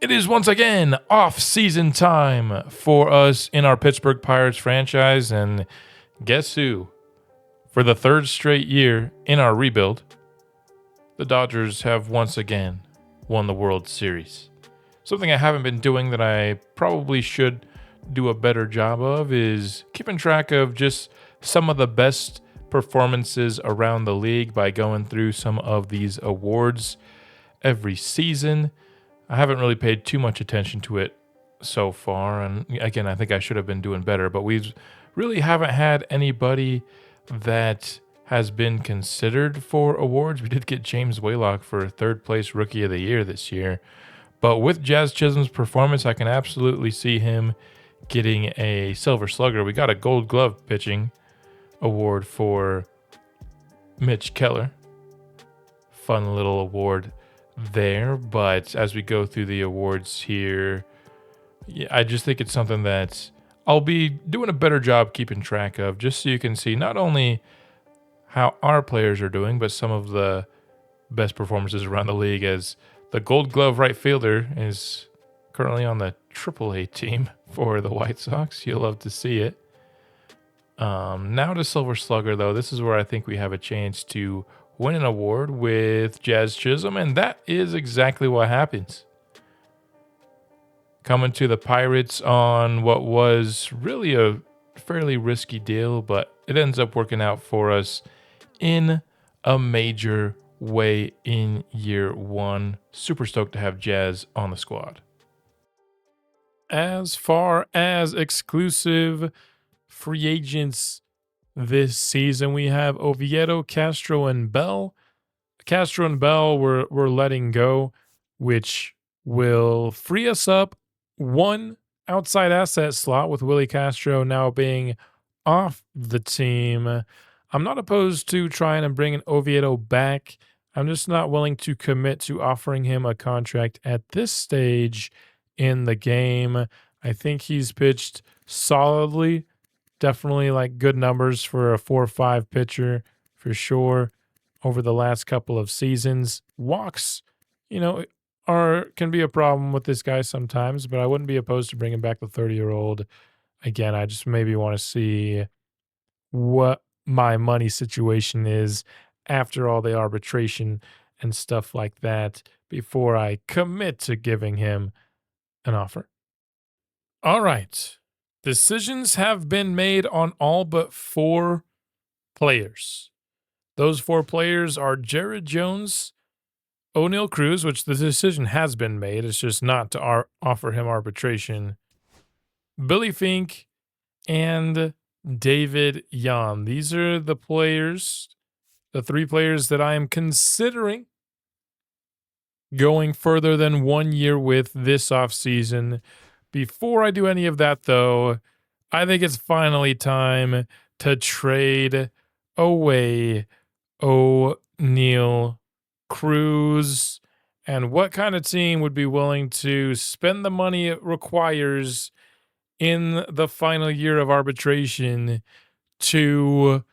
It is once again off-season time for us in our Pittsburgh Pirates franchise, and guess who? For the third straight year in our rebuild, the Dodgers have once again won the World Series. Something I haven't been doing that I probably should do a better job of is keeping track of just some of the best performances around the league by going through some of these awards every season. I haven't really paid too much attention to it so far, and again, I think I should have been doing better, but we really haven't had anybody that has been considered for awards. We did get James Waylock for third place Rookie of the Year this year, but with Jazz Chisholm's performance, I can absolutely see him getting a Silver Slugger. We got a Gold Glove pitching award for Mitch Keller. Fun little award there, but as we go through the awards here, I just think it's something that I'll be doing a better job keeping track of, just so you can see not only how our players are doing, but some of the best performances around the league, as the Gold Glove right fielder is currently on the AAA team for the White Sox. You'll love to see it. Now to Silver Slugger, though. This is where I think we have a chance to win an award with Jazz Chisholm, and that is exactly what happens. Coming to the Pirates on what was really a fairly risky deal, but it ends up working out for us in a major way in year one. Super stoked to have Jazz on the squad. As far as exclusive free agents this season, we have Oviedo, Castro, and Bell. Castro and Bell we're letting go, which will free us up one outside asset slot, with Willie Castro now being off the team. I'm not opposed to trying to bring an Oviedo back. I'm just not willing to commit to offering him a contract at this stage in the game. I think he's pitched solidly. Definitely like good numbers for a 4-5 pitcher for sure over the last couple of seasons. Walks, can be a problem with this guy sometimes, but I wouldn't be opposed to bringing back the 30-year-old. Again, I just maybe want to see what my money situation is after all the arbitration and stuff like that before I commit to giving him an offer. All right. Decisions have been made on all but 4 players. Those 4 players are Jared Jones, O'Neal Cruz, which the decision has been made. It's just not to offer him arbitration. Billy Fink and David Yan. These are the players, the 3 players that I am considering going further than 1 year with this offseason. Before I do any of that, though, I think it's finally time to trade away O'Neal Cruz. And what kind of team would be willing to spend the money it requires in the final year of arbitration to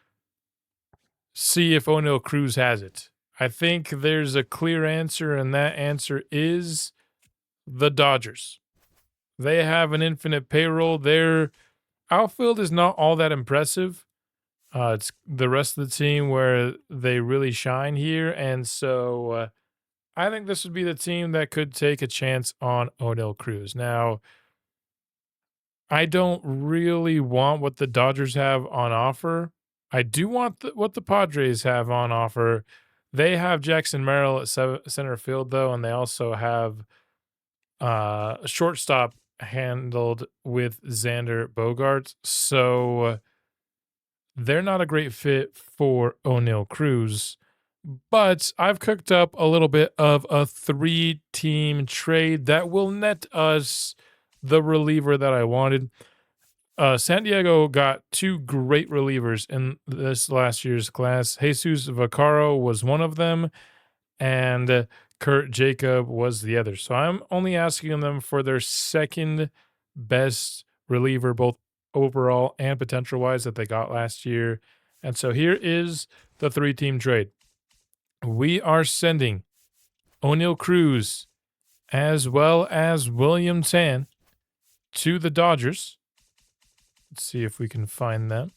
see if O'Neal Cruz has it? I think there's a clear answer, and that answer is the Dodgers. They have an infinite payroll. Their outfield is not all that impressive. It's the rest of the team where they really shine here. And so I think this would be the team that could take a chance on O'Neal Cruz. Now, I don't really want what the Dodgers have on offer. I do want what the Padres have on offer. They have Jackson Merrill at center field, though, and they also have a shortstop handled with Xander Bogaerts. So they're not a great fit for O'Neal Cruz. But I've cooked up a little bit of a 3-team trade that will net us the reliever that I wanted. San Diego got 2 great relievers in this last year's class. Jesus Vaccaro was one of them, and Kurt Jacob was the other. So I'm only asking them for their second best reliever, both overall and potential-wise, that they got last year. And so here is the 3-team trade. We are sending O'Neal Cruz as well as William Tan to the Dodgers. Let's see if we can find them.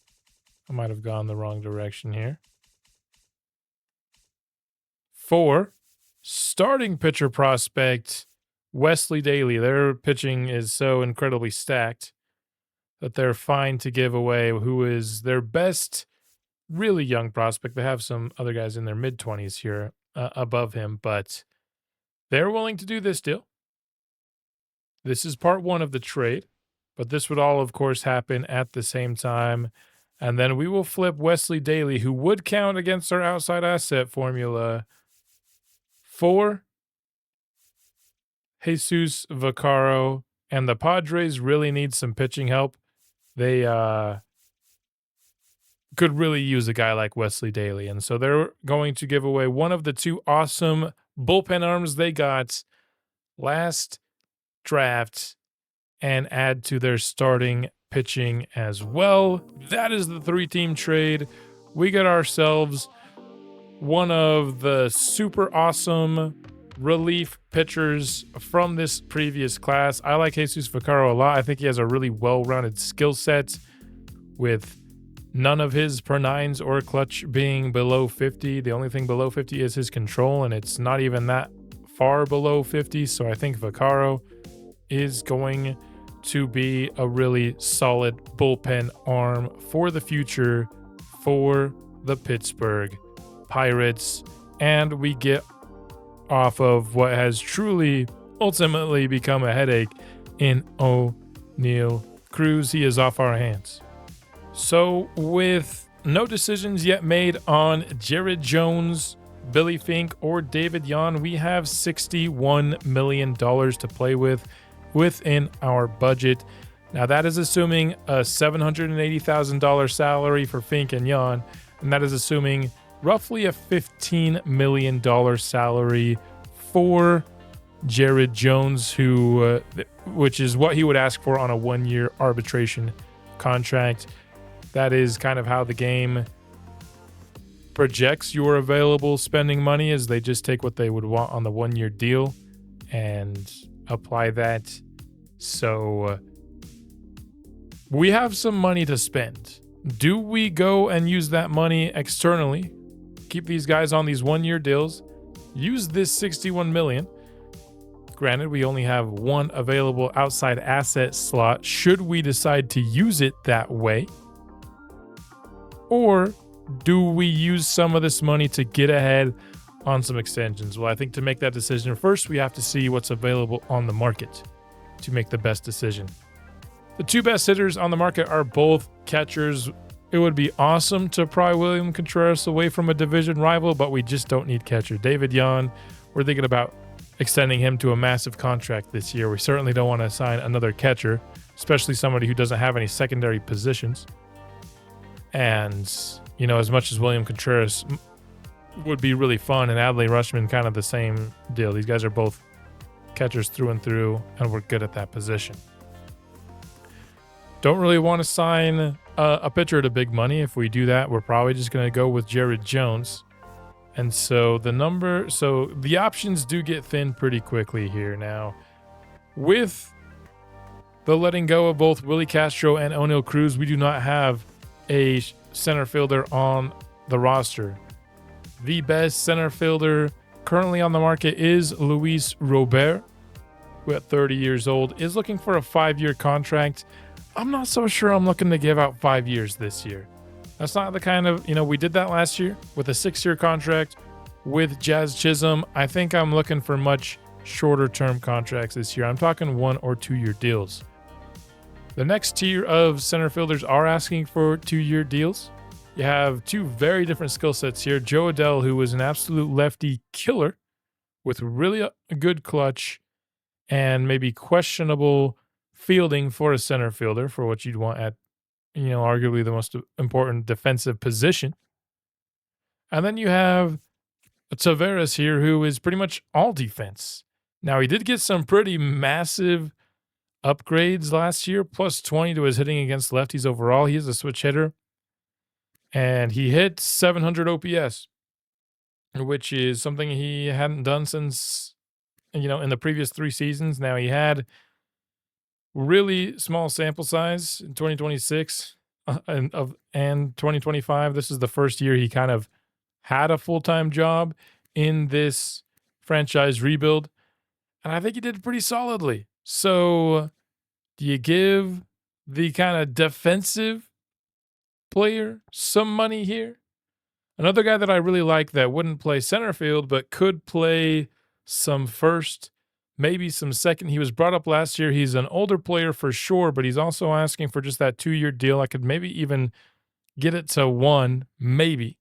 I might have gone the wrong direction here. 4, starting pitcher prospect Wesley Daly. Their pitching is so incredibly stacked that they're fine to give away who is their best really young prospect. They have some other guys in their mid-20s here above him, but they're willing to do this deal. This is part 1 of the trade, but this would all, of course, happen at the same time. And then we will flip Wesley Daly, who would count against our outside asset formula, for Jesus Vaccaro. And the Padres really need some pitching help. They could really use a guy like Wesley Daly. And so they're going to give away one of the 2 awesome bullpen arms they got last draft and add to their starting pitching as well. That is the 3-team trade. We got ourselves one of the super awesome relief pitchers from this previous class. I like Jesus Vaccaro a lot. I think he has a really well-rounded skill set with none of his per nines or clutch being below 50. The only thing below 50 is his control, and it's not even that far below 50. So I think Vaccaro is going to be a really solid bullpen arm for the future for the Pittsburgh Pirates. And we get off of what has truly ultimately become a headache in O'Neal Cruz. He is off our hands. So with no decisions yet made on Jared Jones, Billy Fink, or David Yan, we have $61 million to play with within our budget. Now that is assuming a $780,000 salary for Fink and Yan, and that is assuming roughly a $15 million salary for Jared Jones, who, which is what he would ask for on a 1-year arbitration contract. That is kind of how the game projects your available spending money, is they just take what they would want on the 1-year deal and apply that. So we have some money to spend. Do we go and use that money externally, keep these guys on these 1-year deals, use this $61 million? Granted, we only have one available outside asset slot should we decide to use it that way. Or do we use some of this money to get ahead on some extensions? Well, I think to make that decision, first we have to see what's available on the market to make the best decision. The 2 best hitters on the market are both catchers. It would be awesome to pry William Contreras away from a division rival, but we just don't need catcher. David Yan, we're thinking about extending him to a massive contract this year. We certainly don't want to sign another catcher, especially somebody who doesn't have any secondary positions. And, you know, as much as William Contreras would be really fun, and Adley Rutschman kind of the same deal. These guys are both catchers through and through, and we're good at that position. Don't really want to sign a pitcher to big money. If we do that, we're probably just going to go with Jared Jones. And so the options do get thin pretty quickly here now. With the letting go of both Willie Castro and O'Neal Cruz, we do not have a center fielder on the roster. The best center fielder currently on the market is Luis Robert, who at 30 years old is looking for a 5-year contract. I'm not so sure I'm looking to give out 5 years this year. That's not the kind of, we did that last year with a 6-year contract with Jazz Chisholm. I think I'm looking for much shorter term contracts this year. I'm talking 1 or 2-year deals. The next tier of center fielders are asking for 2-year deals. You have 2 very different skill sets here. Joe Adell, who was an absolute lefty killer with really a good clutch and maybe questionable fielding for a center fielder for what you'd want at, arguably the most important defensive position. And then you have Taveras here, who is pretty much all defense. Now, he did get some pretty massive upgrades last year, plus 20 to his hitting against lefties overall. He is a switch hitter. And he hit 700 OPS, which is something he hadn't done since in the previous 3 seasons. Now he had really small sample size in 2026 and 2025. This is the first year he kind of had a full-time job in this franchise rebuild, and I think he did pretty solidly. So do you give the kind of defensive player some money here? Another guy that I really like that wouldn't play center field but could play some first, maybe some second. He was brought up last year. He's an older player for sure, but he's also asking for just that 2-year deal. I could maybe even get it to 1, maybe.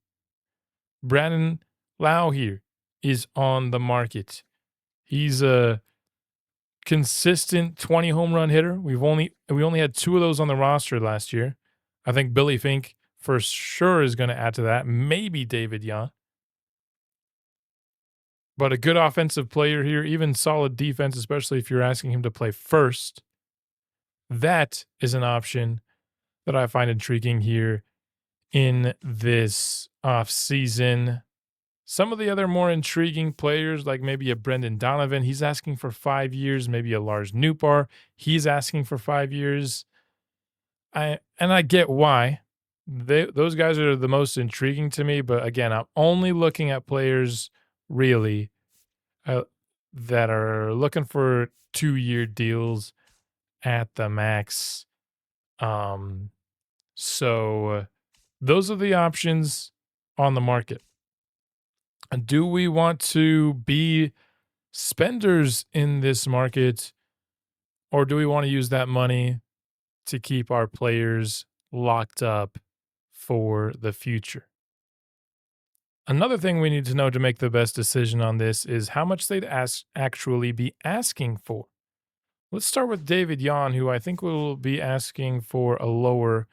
Brandon Lau here is on the market. He's a consistent 20 home run hitter. We only had 2 of those on the roster last year. I think Billy Fink for sure is going to add to that. Maybe David Yan. But a good offensive player here, even solid defense, especially if you're asking him to play first. That is an option that I find intriguing here in this offseason. Some of the other more intriguing players, like maybe a Brendan Donovan, he's asking for 5 years. Maybe a Lars Nootbaar, he's asking for 5 years. I get why. Those guys are the most intriguing to me. But again, I'm only looking at players really that are looking for 2-year deals at the max. So those are the options on the market. Do we want to be spenders in this market, or do we want to use that money to keep our players locked up for the future? Another thing we need to know to make the best decision on this is how much they'd actually be asking for. Let's start with David Yan, who I think will be asking for a lower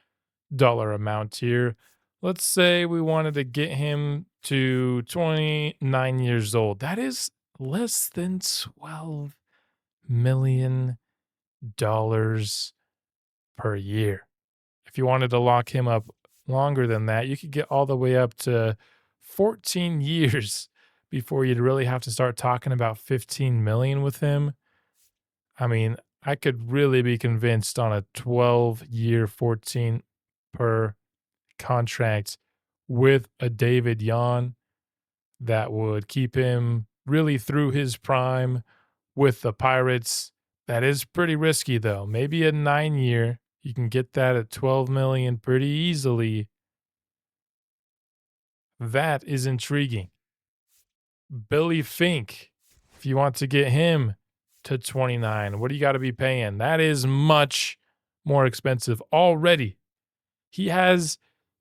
dollar amount here. Let's say we wanted to get him to 29 years old. That is less than $12 million per year. If you wanted to lock him up longer than that, you could get all the way up to 14 years before you'd really have to start talking about 15 million with him. I mean, I could really be convinced on a 12-year, 14 per contract with a David Yan that would keep him really through his prime with the Pirates. That is pretty risky though. Maybe a 9-year, you can get that at 12 million pretty easily. That is intriguing. Billy Fink, if you want to get him to 29, what do you got to be paying? That is much more expensive already. He has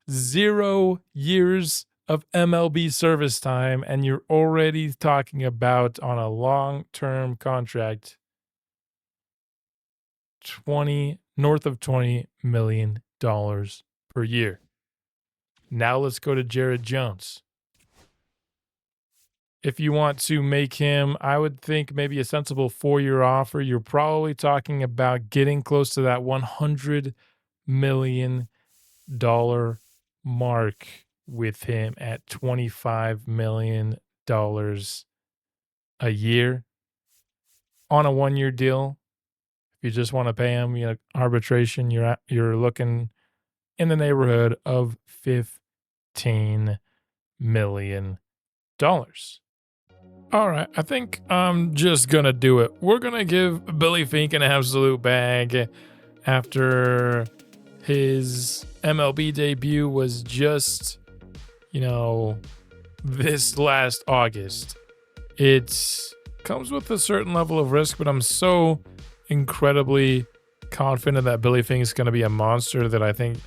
0 years of MLB service time, and you're already talking about on a long-term contract, north of $20 million per year. Now let's go to Jared Jones. If you want to make him, I would think maybe a sensible 4-year offer, you're probably talking about getting close to that $100 million mark with him at $25 million a year on a 1-year deal. If you just want to pay him, arbitration, you're looking in the neighborhood of $15 million. All right, I think I'm just going to do it. We're going to give Billy Fink an absolute bag after his MLB debut was just, this last August. It comes with a certain level of risk, but I'm so incredibly confident that Billy Fink is going to be a monster that I think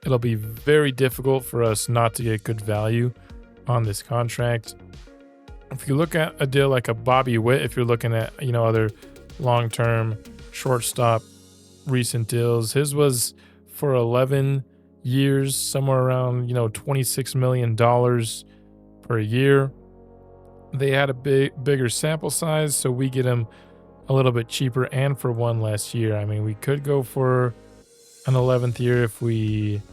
it'll be very difficult for us not to get good value on this contract. If you look at a deal like a Bobby Witt, if you're looking at, other long-term shortstop recent deals, his was for 11 years, somewhere around, $26 million per year. They had a bigger sample size, so we get him a little bit cheaper and for 1 less year. I mean, we could go for an 11th year if we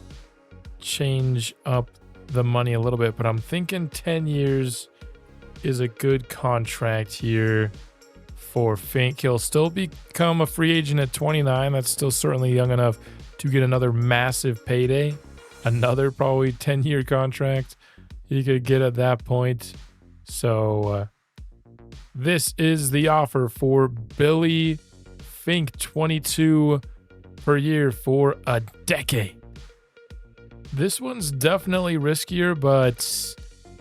change up the money a little bit, but I'm thinking 10 years is a good contract here for Fink. He'll still become a free agent at 29. That's still certainly young enough to get another massive payday, another probably 10-year contract he could get at that point. So this is the offer for Billy Fink, 22 per year for a decade. This one's definitely riskier, but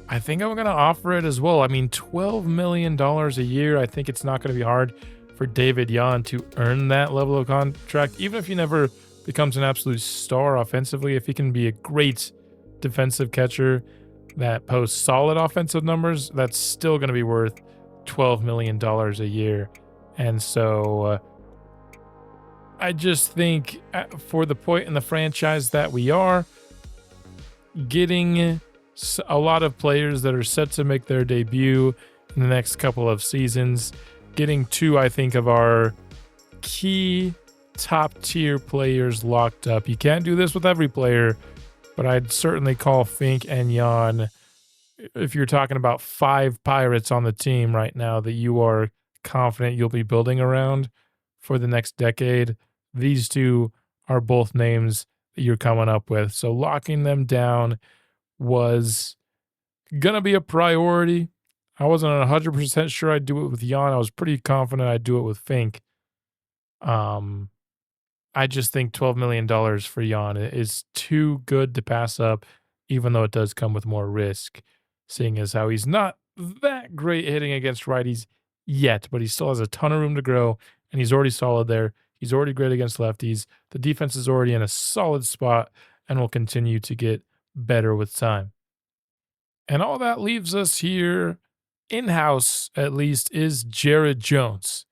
I think I'm going to offer it as well. I mean, $12 million a year. I think it's not going to be hard for David Yan to earn that level of contract, even if he never becomes an absolute star offensively. If he can be a great defensive catcher that posts solid offensive numbers, that's still going to be worth $12 million a year. And so I just think for the point in the franchise that we are, getting a lot of players that are set to make their debut in the next couple of seasons, getting two, I think, of our key top tier players locked up. You can't do this with every player, but I'd certainly call Fink and Yan. If you're talking about 5 Pirates on the team right now that you are confident you'll be building around for the next decade, these two are both names that you're coming up with. So locking them down was going to be a priority. I wasn't 100% sure I'd do it with Yan. I was pretty confident I'd do it with Fink. I just think $12 million for Yan is too good to pass up, even though it does come with more risk, seeing as how he's not that great hitting against righties yet, but he still has a ton of room to grow, and he's already solid there. He's already great against lefties. The defense is already in a solid spot and will continue to get better with time. And all that leaves us here, in-house at least, is Jared Jones.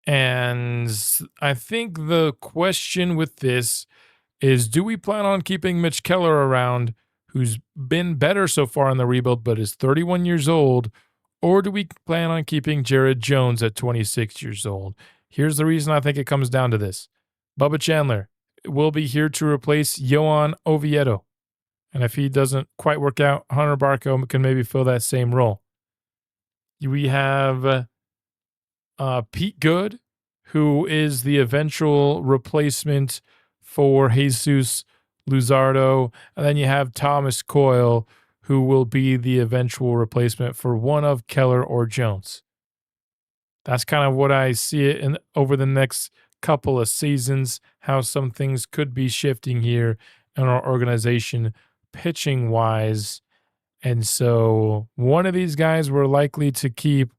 And I think the question with this is, do we plan on keeping Mitch Keller around, who's been better so far in the rebuild but is 31 years old, or do we plan on keeping Jared Jones at 26 years old? Here's the reason I think it comes down to this. Bubba Chandler will be here to replace Yohan Oviedo. And if he doesn't quite work out, Hunter Barco can maybe fill that same role. We have Pete Good, who is the eventual replacement for Jesus Luzardo. And then you have Thomas Coyle, who will be the eventual replacement for one of Keller or Jones. That's kind of what I see it over the next couple of seasons, how some things could be shifting here in our organization pitching-wise. And so one of these guys we're likely to keep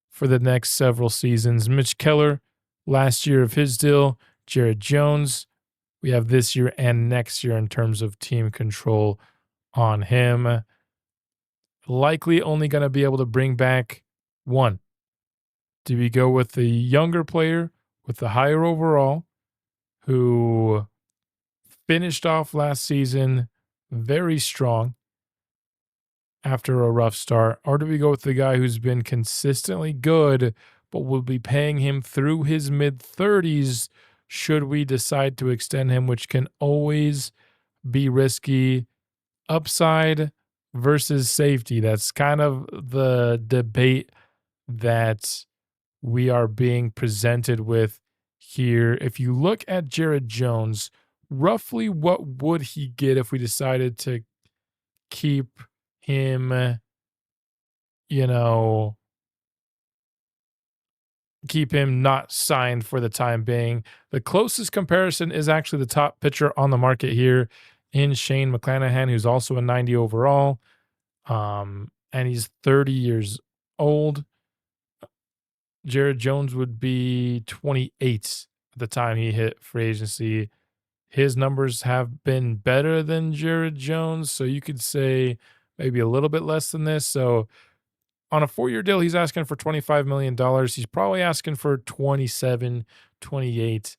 for the next several seasons. Mitch Keller, last year of his deal. Jared Jones, we have this year and next year in terms of team control on him. Likely only going to be able to bring back one. Do we go with the younger player with the higher overall who finished off last season very strong after a rough start? Or do we go with the guy who's been consistently good, but we'll be paying him through his mid-30s should we decide to extend him, which can always be risky? Upside versus safety. That's kind of the debate that we are being presented with here. If you look at Jared Jones, roughly what would he get if we decided to keep him, keep him not signed for the time being? The closest comparison is actually the top pitcher on the market here in Shane McClanahan, who's also a 90 overall, and he's 30 years old. Jared Jones would be 28 at the time he hit free agency. His numbers have been better than Jared Jones, so you could say maybe a little bit less than this. So on a 4-year deal, he's asking for $25 million. He's probably asking for 27, 28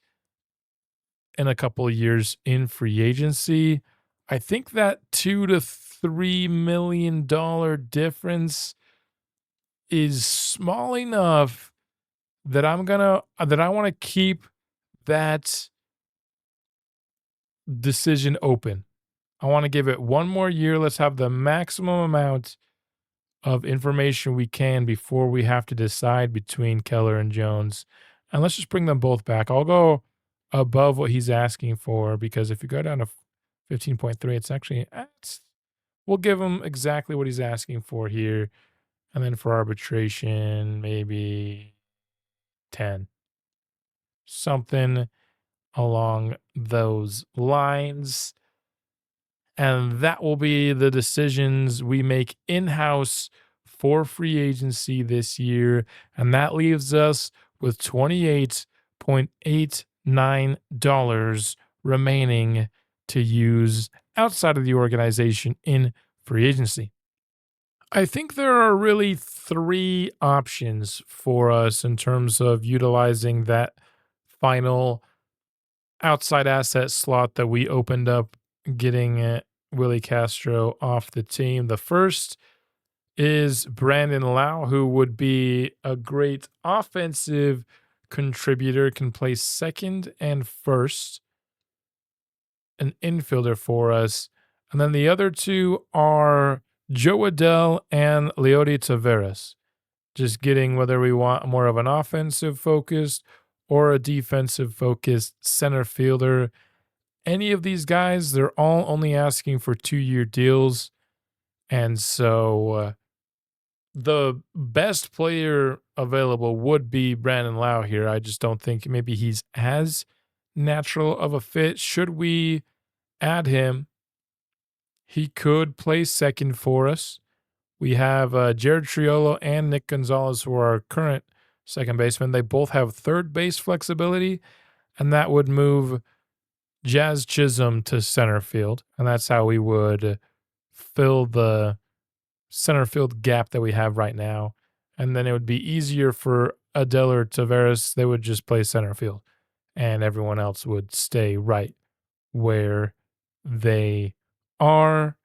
in a couple of years in free agency. I think that $2 to $3 million difference is small enough that I want to keep that decision open. I want to give it one more year. Let's have the maximum amount of information we can before we have to decide between Keller and Jones. And let's just bring them both back. I'll go above what he's asking for because if you go down to 15.3, it's actually, we'll give him exactly what he's asking for here. And then for arbitration, maybe 10. Something along those lines. And that will be the decisions we make in-house for free agency this year. And that leaves us with $28.89 remaining to use outside of the organization in free agency. I think there are really three options for us in terms of utilizing that final outside asset slot that we opened up getting Willie Castro off the team. The first is Brandon Lau, who would be a great offensive contributor, can play second and first, an infielder for us. And then the other two are Joe Adell and Leody Taveras. Just getting whether we want more of an offensive focused or a defensive focused center fielder. Any of these guys, they're all only asking for 2-year deals. And so the best player available would be Brandon Lau here. I just don't think maybe he's as natural of a fit. Should we add him, he could play second for us. We have Jared Triolo and Nick Gonzalez, who are our current second baseman. They both have third base flexibility, and that would move Jazz Chisholm to center field. And that's how we would fill the center field gap that we have right now. And then it would be easier for Adell or Taveras. They would just play center field, and everyone else would stay right where they are.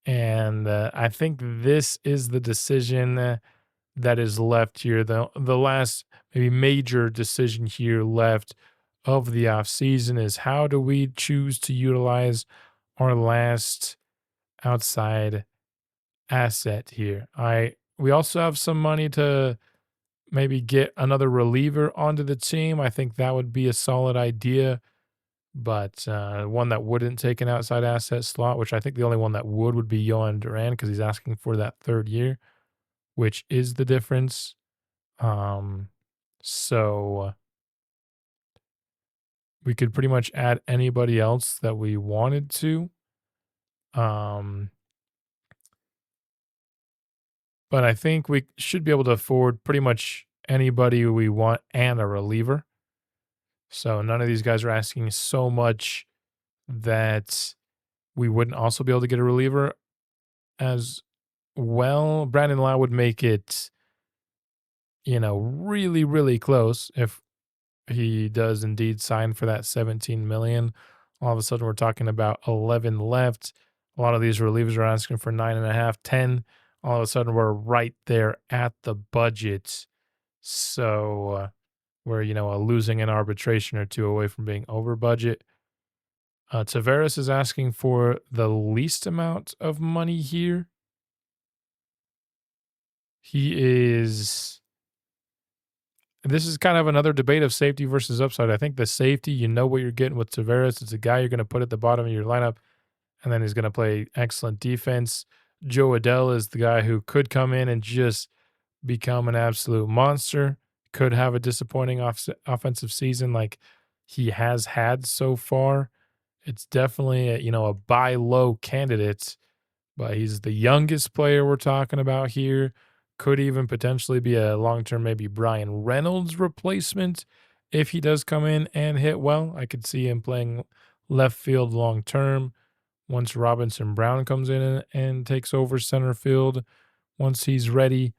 And I think this is the decision that is left here. The last maybe major decision here left of the offseason is how do we choose to utilize our last outside asset here. We also have some money to maybe get another reliever onto the team. I think that would be a solid idea. But one that wouldn't take an outside asset slot, which I think the only one that would be Yohan Duran because he's asking for that third year, which is the difference. So we could pretty much add anybody else that we wanted to. But I think we should be able to afford pretty much anybody we want and a reliever. So none of these guys are asking so much that we wouldn't also be able to get a reliever as well. Brandon Lau would make it, really, really close if he does indeed sign for that $17 million. All of a sudden, we're talking about 11 left. A lot of these relievers are asking for 9.5, 10. All of a sudden, we're right there at the budget. So we're, losing an arbitration or two away from being over budget. Taveras is asking for the least amount of money here. This is kind of another debate of safety versus upside. I think the safety, you know what you're getting with Taveras. It's a guy you're going to put at the bottom of your lineup, and then he's going to play excellent defense. Joe Adell is the guy who could come in and just become an absolute monster. Could have a disappointing offensive season like he has had so far. It's definitely a buy low candidate, but he's the youngest player we're talking about here. Could even potentially be a long-term maybe Brian Reynolds replacement if he does come in and hit well. I could see him playing left field long-term once Robinson Brown comes in and takes over center field once he's ready.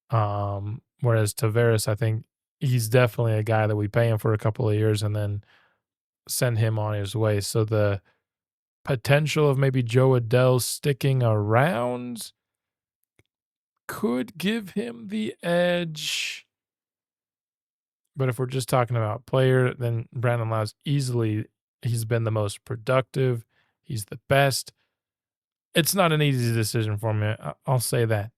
Whereas Taveras, I think he's definitely a guy that we pay him for a couple of years and then send him on his way. So the potential of maybe Joe Adell sticking around could give him the edge. But if we're just talking about player, then Brandon Lau's he's been the most productive. He's the best. It's not an easy decision for me. I'll say that.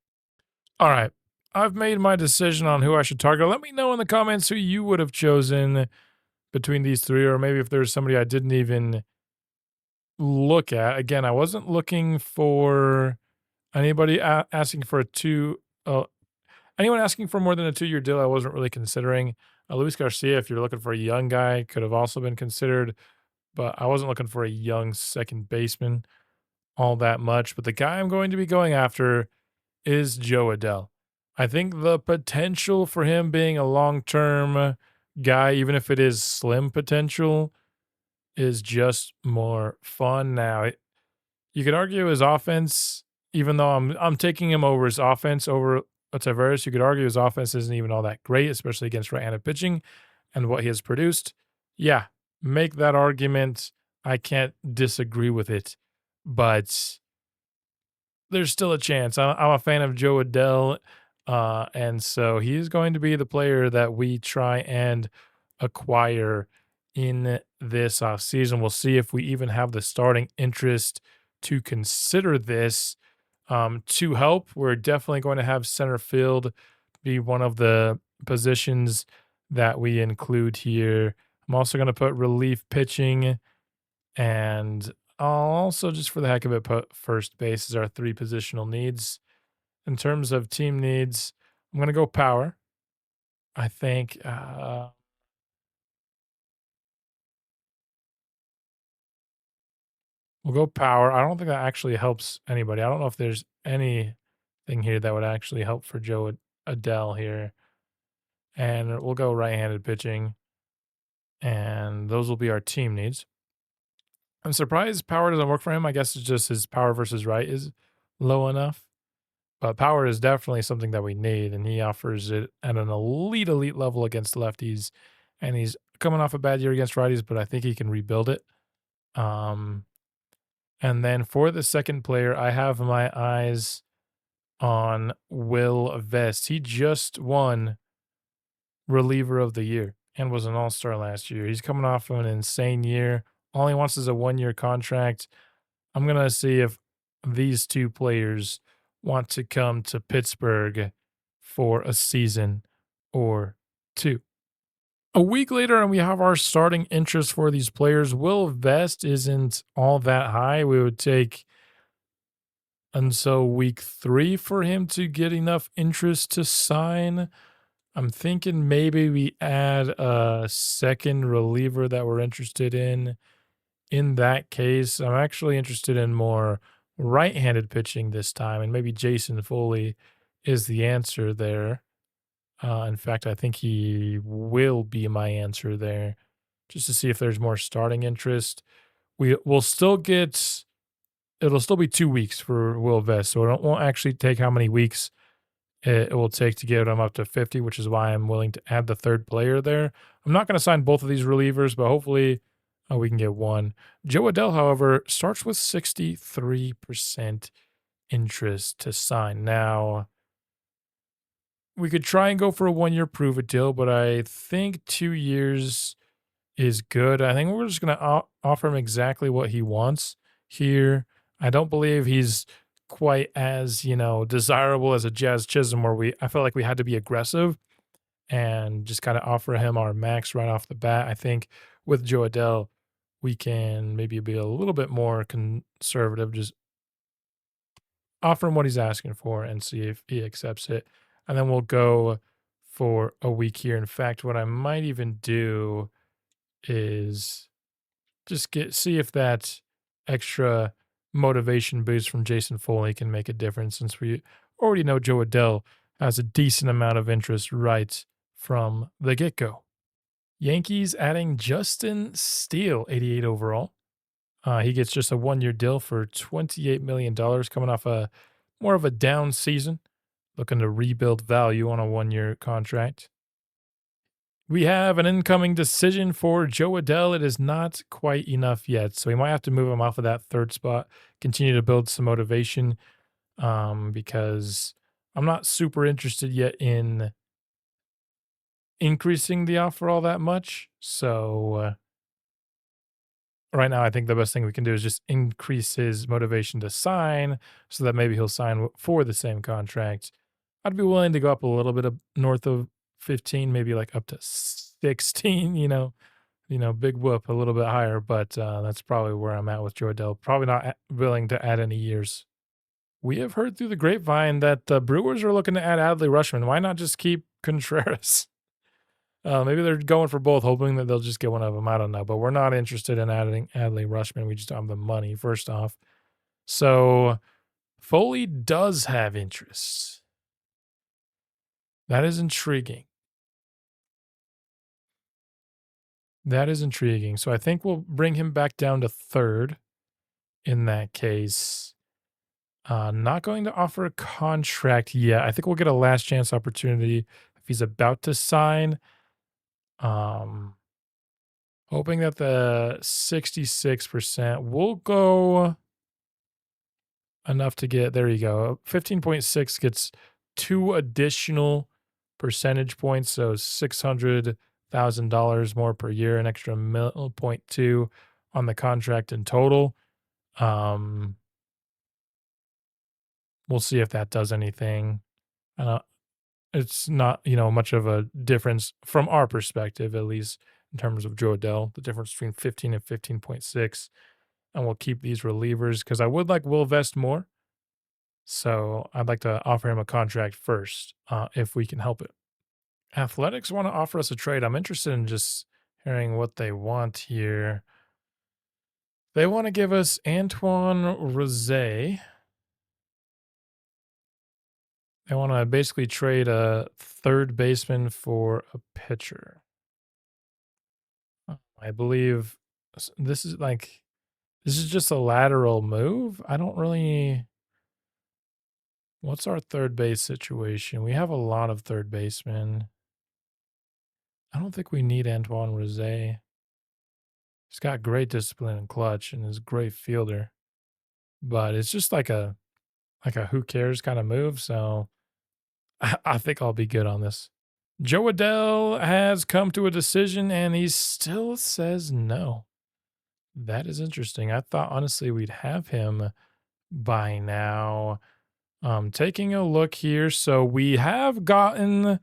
All right. I've made my decision on who I should target. Let me know in the comments who you would have chosen between these three, or maybe if there's somebody I didn't even look at. Again, I wasn't looking for anybody asking for a anyone asking for more than a 2-year deal. I wasn't really considering. Luis Garcia, if you're looking for a young guy, could have also been considered, but I wasn't looking for a young second baseman all that much. But the guy I'm going to be going after is Joe Adell. I think the potential for him being a long-term guy, even if it is slim potential, is just more fun. Now, you could argue his offense, even though I'm taking him over his offense over Taveras, you could argue his offense isn't even all that great, especially against right-handed pitching and what he has produced. Yeah, make that argument. I can't disagree with it, but there's still a chance. I'm a fan of Joe Adell, and so he's going to be the player that we try and acquire in this offseason. We'll see if we even have the starting interest to consider this. To help, we're definitely going to have center field be one of the positions that we include here. I'm also going to put relief pitching, and I'll also, just for the heck of it, put first base as our 3 positional needs. In terms of team needs, I'm going to go power. I think we'll go power. I don't think that actually helps anybody. I don't know if there's anything here that would actually help for Joe Adell here. And we'll go right-handed pitching, and those will be our team needs. I'm surprised power doesn't work for him. I guess it's just his power versus right is low enough. But power is definitely something that we need, and he offers it at an elite level against lefties. And he's coming off a bad year against righties, but I think he can rebuild it. And then for the second player, I have my eyes on Will Vest. He just won reliever of the year and was an all-star last year. He's coming off of an insane year. All he wants is a 1-year contract. I'm going to see if these 2 players want to come to Pittsburgh for a season or 2. A week later, and we have our starting interest for these players. Will Vest isn't all that high. We would take until week 3 for him to get enough interest to sign. I'm thinking maybe we add a second reliever that we're interested in. In that case, I'm actually interested in more right-handed pitching this time, and maybe Jason Foley is the answer there. In fact, I think he will be my answer there, just to see if there's more starting interest. We'll still get, it'll still be 2 weeks for Will Vest, so it won't actually take how many weeks it will take to get him up to 50, which is why I'm willing to add the third player there. I'm not going to sign both of these relievers, but hopefully we can get one. Joe Adell, however, starts with 63% interest to sign. Now, we could try and go for a 1-year prove-it deal, but I think 2 years is good. I think we're just going to offer him exactly what he wants here. I don't believe he's quite as, desirable as a Jazz Chisholm, where I felt like we had to be aggressive and just kind of offer him our max right off the bat. I think with Joe Adell, we can maybe be a little bit more conservative, just offer him what he's asking for and see if he accepts it. And then we'll go for a week here. In fact, what I might even do is just see if that extra motivation boost from Jason Foley can make a difference, since we already know Joe Adell has a decent amount of interest right from the get-go. Yankees adding Justin Steele, 88 overall. He gets just a 1-year deal for $28 million, coming off more of a down season, looking to rebuild value on a 1-year contract. We have an incoming decision for Joe Adell. It is not quite enough yet, so we might have to move him off of that third spot, continue to build some motivation, because I'm not super interested yet in increasing the offer all that much. So right now, I think the best thing we can do is just increase his motivation to sign so that maybe he'll sign for the same contract. I'd be willing to go up a little bit of north of 15, maybe like up to 16, big whoop, a little bit higher, but that's probably where I'm at with Joe Adele. Probably not willing to add any years. We have heard through the grapevine that the Brewers are looking to add Adley Rushman. Why not just keep Contreras? Maybe they're going for both, hoping that they'll just get one of them. I don't know, but we're not interested in adding Adley Rushman. We just don't have the money, first off. So Foley does have interest. That is intriguing. So I think we'll bring him back down to third in that case. Not going to offer a contract yet. I think we'll get a last chance opportunity if he's about to sign. Hoping that the 66% will go enough to get, there you go. 15.6 gets 2 additional percentage points, so $600,000 more per year, an extra 0.2 on the contract in total. We'll see if that does anything. It's not, much of a difference from our perspective, at least in terms of Joe Adele, the difference between 15 and 15.6. And we'll keep these relievers because I would like Will Vest more. So I'd like to offer him a contract first, if we can help it. Athletics want to offer us a trade. I'm interested in just hearing what they want here. They want to give us Antoine Rosé. They want to basically trade a third baseman for a pitcher. I believe this is just a lateral move. I don't really. What's our third base situation? We have a lot of third basemen. I don't think we need Antoine Rosé. He's got great discipline and clutch and is a great fielder. But it's just like a who cares kind of move. So I think I'll be good on this. Joe Adele has come to a decision and he still says no. That is interesting. I thought honestly we'd have him by now. Taking a look here. So we have gotten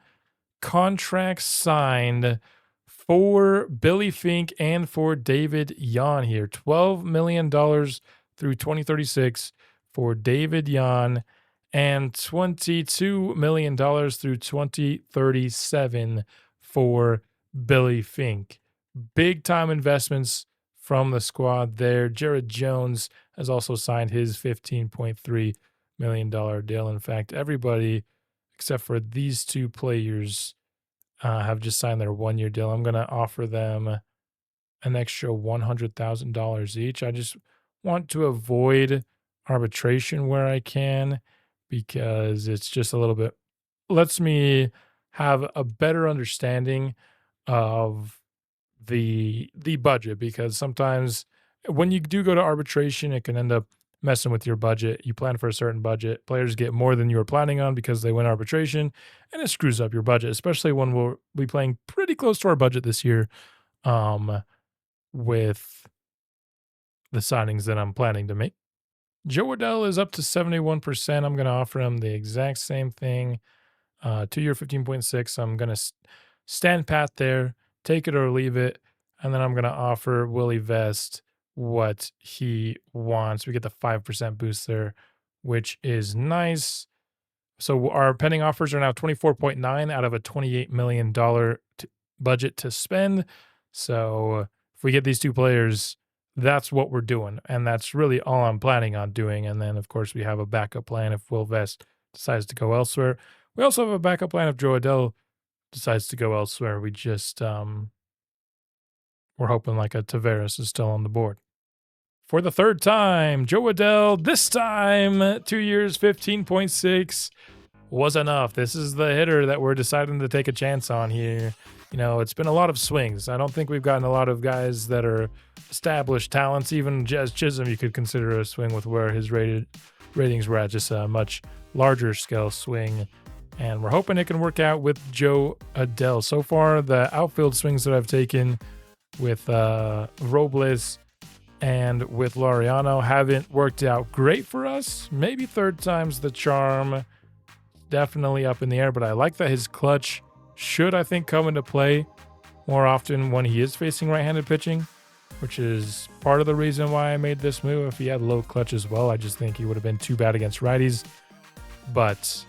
contracts signed for Billy Fink and for David Yan here. $12 million through 2036 for David Yan and $22 million through 2037 for Billy Fink. Big time investments from the squad there. Jared Jones has also signed his $15.3 million deal. In fact, everybody except for these two players have just signed their 1-year deal. I'm going to offer them an extra $100,000 each. I just want to avoid arbitration where I can, because it's just a little bit lets me have a better understanding of the budget, because sometimes when you do go to arbitration, it can end up messing with your budget. You plan for a certain budget, players get more than you were planning on because they win arbitration, and it screws up your budget, especially when we'll be playing pretty close to our budget this year with the signings that I'm planning to make. Joe Adele is up to 71%. I'm going to offer him the exact same thing. 2-year 15.6. I'm going to stand pat there, take it or leave it. And then I'm going to offer Willie Vest what he wants. We get the 5% boost there, which is nice. So our pending offers are now 24.9 out of a $28 million budget to spend. So if we get these two players, that's what we're doing. And that's really all I'm planning on doing. And then, of course, we have a backup plan if Will Vest decides to go elsewhere. We also have a backup plan if Joe Adele decides to go elsewhere. We just, we're hoping like a Tavares is still on the board. For the third time, Joe Adele, this time, 2 years, 15.6 was enough. This is the hitter that we're deciding to take a chance on here. It's been a lot of swings. I don't think we've gotten a lot of guys that are established talents. Even Jazz Chisholm, you could consider a swing with where his ratings were at, just a much larger scale swing. And we're hoping it can work out with Joe Adele. So far, the outfield swings that I've taken with Robles and with Laureano haven't worked out great for us. Maybe third time's the charm. Definitely up in the air, but I like that his clutch should, I think, come into play more often when he is facing right-handed pitching, which is part of the reason why I made this move. If he had low clutch as well, I just think he would have been too bad against righties. But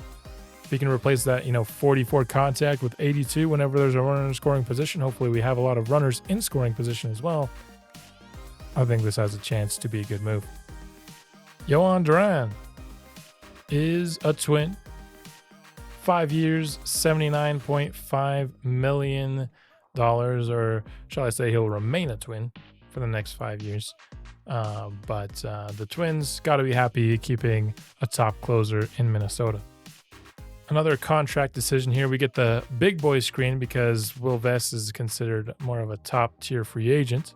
if he can replace that, 44 contact with 82 whenever there's a runner in scoring position, hopefully we have a lot of runners in scoring position as well. I think this has a chance to be a good move. Yohan Duran is a Twin. 5 years, $79.5 million, or shall I say he'll remain a Twin for the next 5 years. But the Twins got to be happy keeping a top closer in Minnesota. Another contract decision here. We get the big boy screen because Will Vest is considered more of a top tier free agent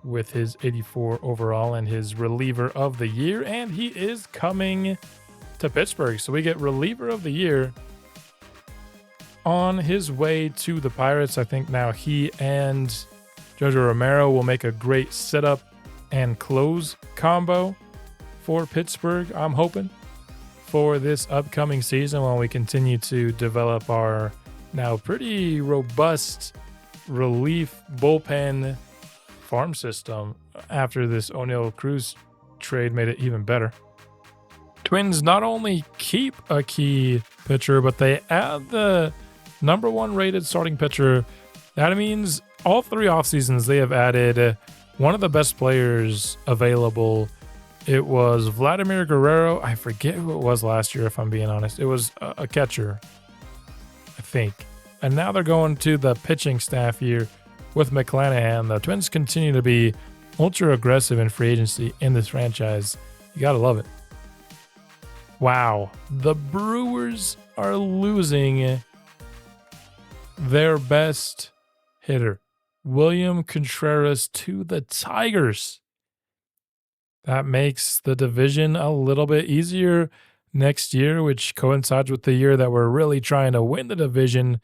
with his 84 overall and his reliever of the year. And he is coming to Pittsburgh. So we get reliever of the year on his way to the Pirates. I think now he and Jojo Romero will make a great setup and close combo for Pittsburgh, I'm hoping, for this upcoming season while we continue to develop our now pretty robust relief bullpen farm system after this O'Neal Cruz trade made it even better. Twins not only keep a key pitcher, but they add the number 1 rated starting pitcher. That means all 3 off seasons they have added one of the best players available. It was Vladimir Guerrero. I forget who it was last year, if I'm being honest. It was a catcher, I think. And now they're going to the pitching staff here with McClanahan. The Twins continue to be ultra aggressive in free agency in this franchise. You got to love it. Wow. The Brewers are losing their best hitter, William Contreras, to the Tigers. That makes the division a little bit easier next year, which coincides with the year that we're really trying to win the division.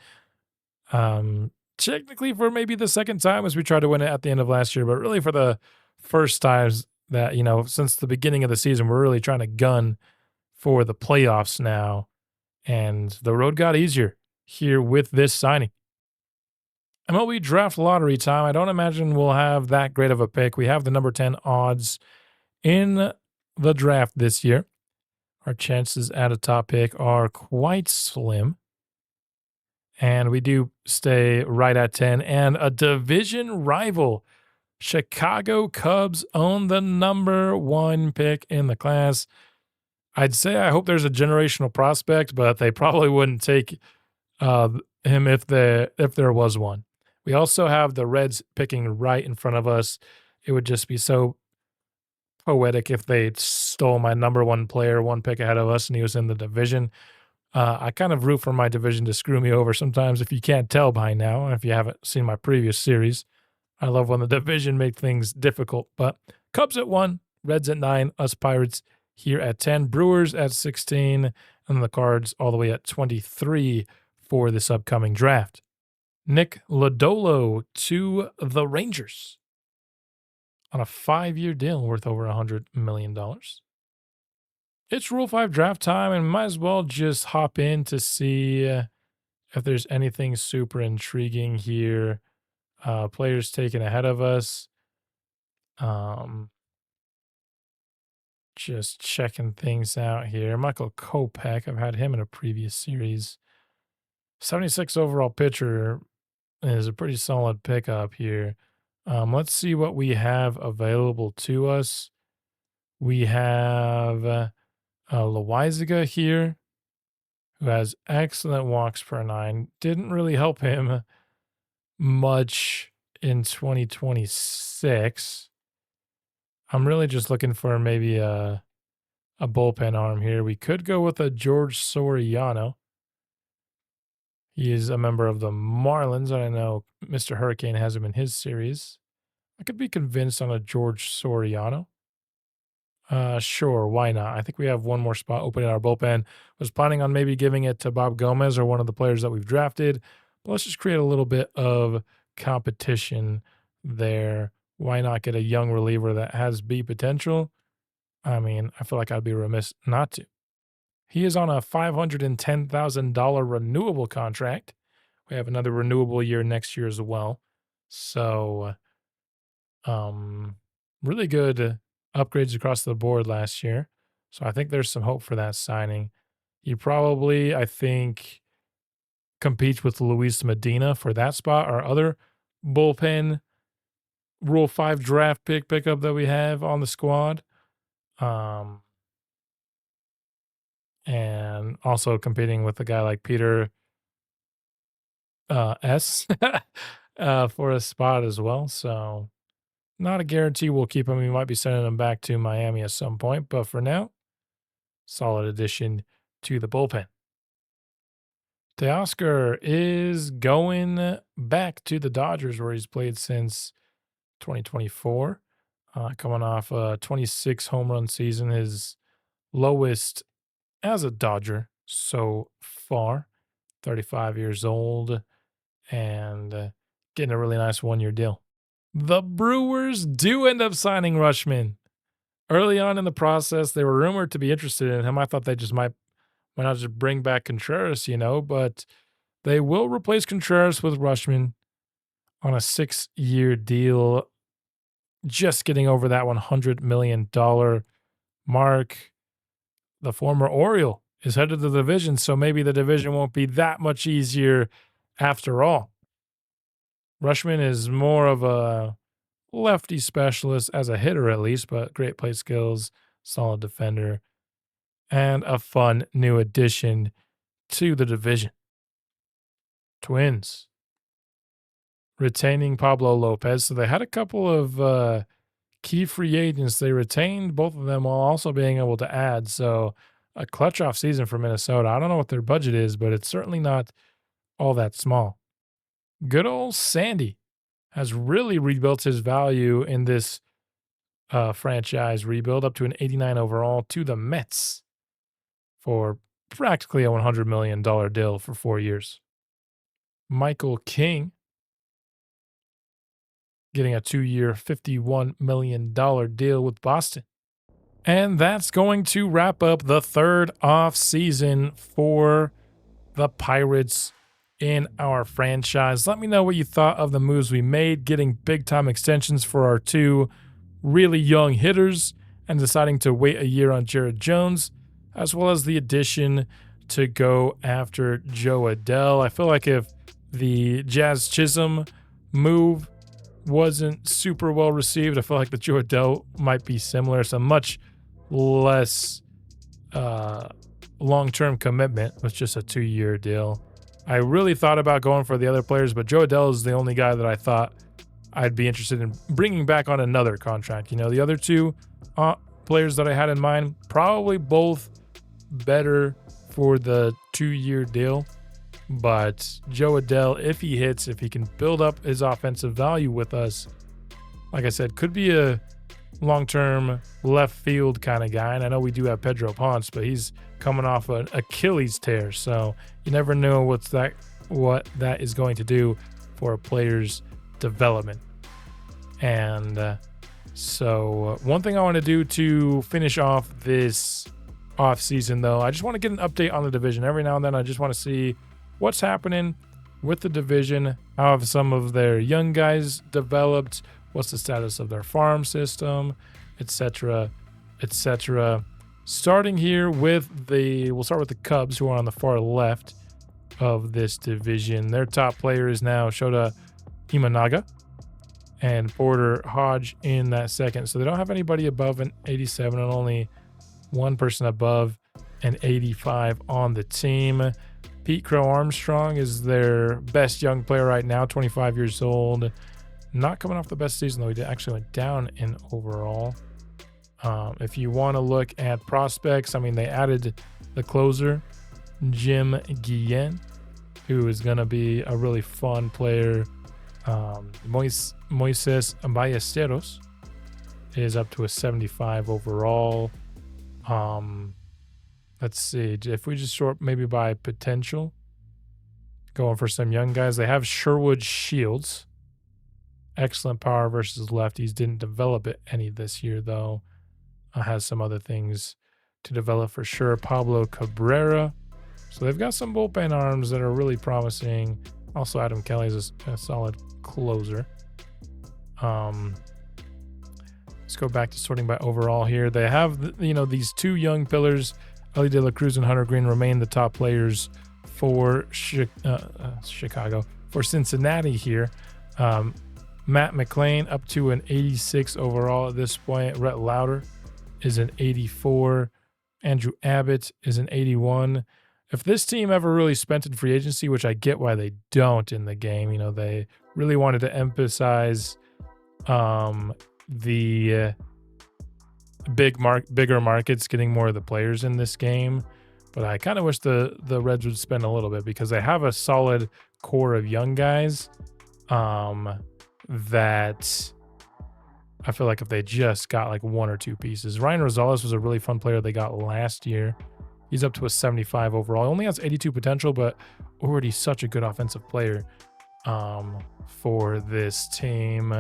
Technically for maybe the second time as we tried to win it at the end of last year, but really for the first times that, since the beginning of the season, we're really trying to gun for the playoffs now. And the road got easier here with this signing. MLB draft lottery time. I don't imagine we'll have that great of a pick. We have the number 10 odds in the draft this year. Our chances at a top pick are quite slim. And we do stay right at 10. And a division rival, Chicago Cubs, own the number 1 pick in the class. I'd say I hope there's a generational prospect, but they probably wouldn't take him if there was one. We also have the Reds picking right in front of us. It would just be so poetic if they stole my number 1 player 1 pick ahead of us and he was in the division. I kind of root for my division to screw me over sometimes, if you can't tell by now, if you haven't seen my previous series. I love when the division make things difficult. But Cubs at 1, Reds at 9, us Pirates here at 10, Brewers at 16, and the Cards all the way at 23 for this upcoming draft. Nick Lodolo to the Rangers on a 5-year deal worth over $100 million. It's Rule 5 draft time, and might as well just hop in to see if there's anything super intriguing here. Players taken ahead of us. Just checking things out here. Michael Kopech, I've had him in a previous series. 76 overall pitcher is a pretty solid pickup here. Let's see what we have available to us. We have Loizaga here, who has excellent walks per 9. Didn't really help him much in 2026. I'm really just looking for maybe a bullpen arm here. We could go with a George Soriano. He is a member of the Marlins, and I know Mr. Hurricane has him in his series. I could be convinced on a George Soriano. Sure, why not? I think we have one more spot open in our bullpen. Was planning on maybe giving it to Bob Gomez or one of the players that we've drafted. But let's just create a little bit of competition there why not get a young reliever that has B potential? I mean, I feel like I'd be remiss not to. He is on a $510,000 renewable contract. We have another renewable year next year as well. So, really good upgrades across the board last year. So I think there's some hope for that signing. He probably, I think, competes with Luis Medina for that spot. Our other bullpen Rule 5 draft pickup that we have on the squad. And also competing with a guy like Peter S for a spot as well. So not a guarantee we'll keep him. We might be sending him back to Miami at some point, but for now, solid addition to the bullpen. Teoscar is going back to the Dodgers where he's played since 2024, coming off a 26 home run season, his lowest as a Dodger so far, 35 years old, and getting a really nice one-year deal. The Brewers do end up signing Rutschman. Early on in the process, they were rumored to be interested in him. I thought they just why not just bring back Contreras, but they will replace Contreras with Rutschman on a 6-year deal, just getting over that $100 million mark. The former Oriole is headed to the division, so maybe the division won't be that much easier after all. Rutschman is more of a lefty specialist as a hitter at least, but great plate skills, solid defender, and a fun new addition to the division. Twins retaining Pablo Lopez. So they had a couple of key free agents. They retained both of them while also being able to add. So a clutch off season for Minnesota. I don't know what their budget is, but it's certainly not all that small. Good old Sandy has really rebuilt his value in this franchise rebuild up to an 89 overall to the Mets for practically a $100 million deal for 4 years. Michael King getting a 2-year, $51 million deal with Boston. And that's going to wrap up the third off season for the Pirates in our franchise. Let me know what you thought of the moves we made, getting big-time extensions for our 2 really young hitters and deciding to wait a year on Jared Jones, as well as the addition to go after Joe Adell. I feel like if the Jazz Chisholm move wasn't super well received, I feel like the Joe Adell might be similar. It's a much less long-term commitment with just a 2-year deal. I really thought about going for the other players, but Joe Adell is the only guy that I thought I'd be interested in bringing back on another contract. The other 2 players that I had in mind, probably both better for the 2-year deal. But Joe Adell, if he can build up his offensive value with us, like I said, could be a long-term left field kind of guy. And I know we do have Pedro Ponce, but he's coming off an Achilles tear. So you never know what that is going to do for a player's development. And so one thing I want to do to finish off this off season, though, I just want to get an update on the division. Every now and then I just want to see what's happening with the division. How have some of their young guys developed? What's the status of their farm system, etc., etc. Starting here with we'll start with the Cubs, who are on the far left of this division. Their top player is now Shota Imanaga and Porter Hodge in that second. So they don't have anybody above an 87 and only one person above an 85 on the team. Pete Crow Armstrong is their best young player right now, 25 years old. Not coming off the best season, though. He actually went down in overall. If you want to look at prospects, they added the closer, Jim Guillen, who is going to be a really fun player. Moises Ballesteros is up to a 75 overall. Let's see. If we just sort maybe by potential, going for some young guys, they have Sherwood Shields excellent power versus lefties. Didn't develop it any this year, though. Has some other things to develop for sure. Pablo Cabrera. So they've got some bullpen arms that are really promising. Also, Adam Kelly is a solid closer. Let's go back to sorting by overall here. They have, these two young pillars, Ellie De La Cruz and Hunter Green, remain the top players for Chicago. For Cincinnati here, Matt McClain up to an 86 overall at this point. Rhett Lauder is an 84. Andrew Abbott is an 81. If this team ever really spent in free agency, which I get why they don't in the game, they really wanted to emphasize the bigger markets, getting more of the players in this game. But I kind of wish the Reds would spend a little bit, because they have a solid core of young guys that I feel like if they just got like one or two pieces. Ryan Rosales was a really fun player they got last year. He's up to a 75 overall. He only has 82 potential, but already such a good offensive player for this team.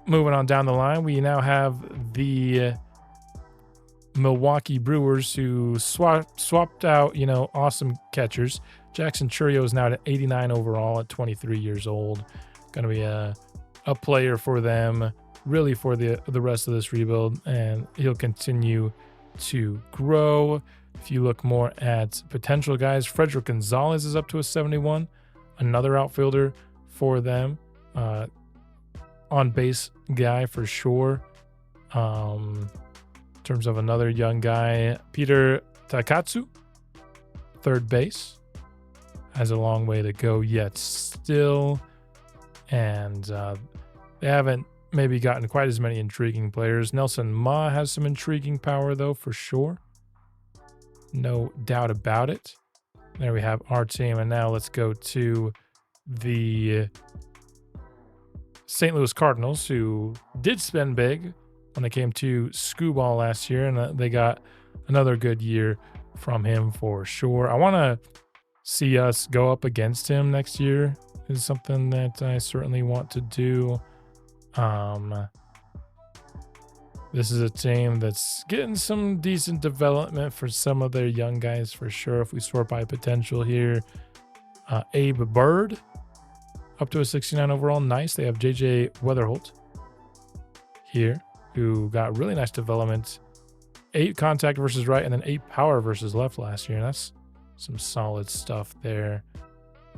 Moving on down the line, we now have the Milwaukee Brewers, who swapped out, awesome catchers. Jackson Chourio is now at 89 overall at 23 years old. Going to be a player for them, really, for the rest of this rebuild, and he'll continue to grow. If you look more at potential guys, Frederick Gonzalez is up to a 71, another outfielder for them, on base guy for sure. In terms of another young guy, Peter Takatsu, third base, has a long way to go yet still, and they haven't maybe gotten quite as many intriguing players. Nelson Ma has some intriguing power, though, for sure. No doubt about it. There we have our team. And now let's go to the St. Louis Cardinals, who did spend big when they came to Skubal last year, and they got another good year from him for sure. I want to see us go up against him next year. Is something that I certainly want to do. This is a team that's getting some decent development for some of their young guys for sure. If we sort by potential here, Abe Bird up to a 69 overall. Nice. They have JJ Weatherholt here, who got really nice development. 8 contact versus right, and then 8 power versus left last year. And that's some solid stuff there.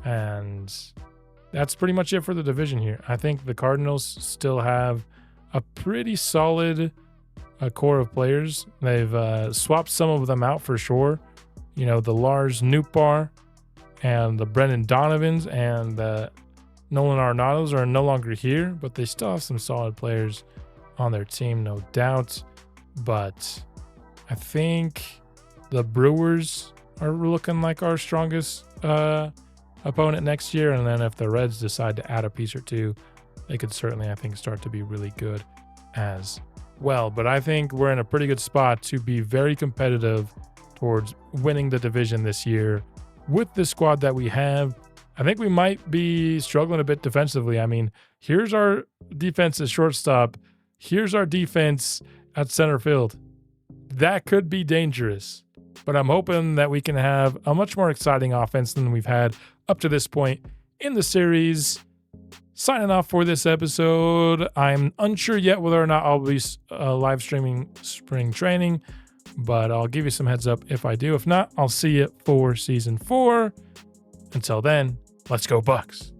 And that's pretty much it for the division here. I think the Cardinals still have a pretty solid core of players. They've swapped some of them out for sure. The Lars Nootbaar and the Brendan Donovans and the Nolan Arenados are no longer here, but they still have some solid players on their team, no doubt. But I think the Brewers are looking like our strongest opponent next year, and then if the Reds decide to add a piece or two, they could certainly, I think, start to be really good as well. But I think we're in a pretty good spot to be very competitive towards winning the division this year with the squad that we have. I think we might be struggling a bit defensively. I mean, here's our defense at shortstop. Here's our defense at center field. That could be dangerous, but I'm hoping that we can have a much more exciting offense than we've had up to this point in the series. Signing off for this episode. I'm unsure yet whether or not I'll be live streaming spring training, but I'll give you some heads up if I do. If not, I'll see you for season 4. Until then, let's go Bucks.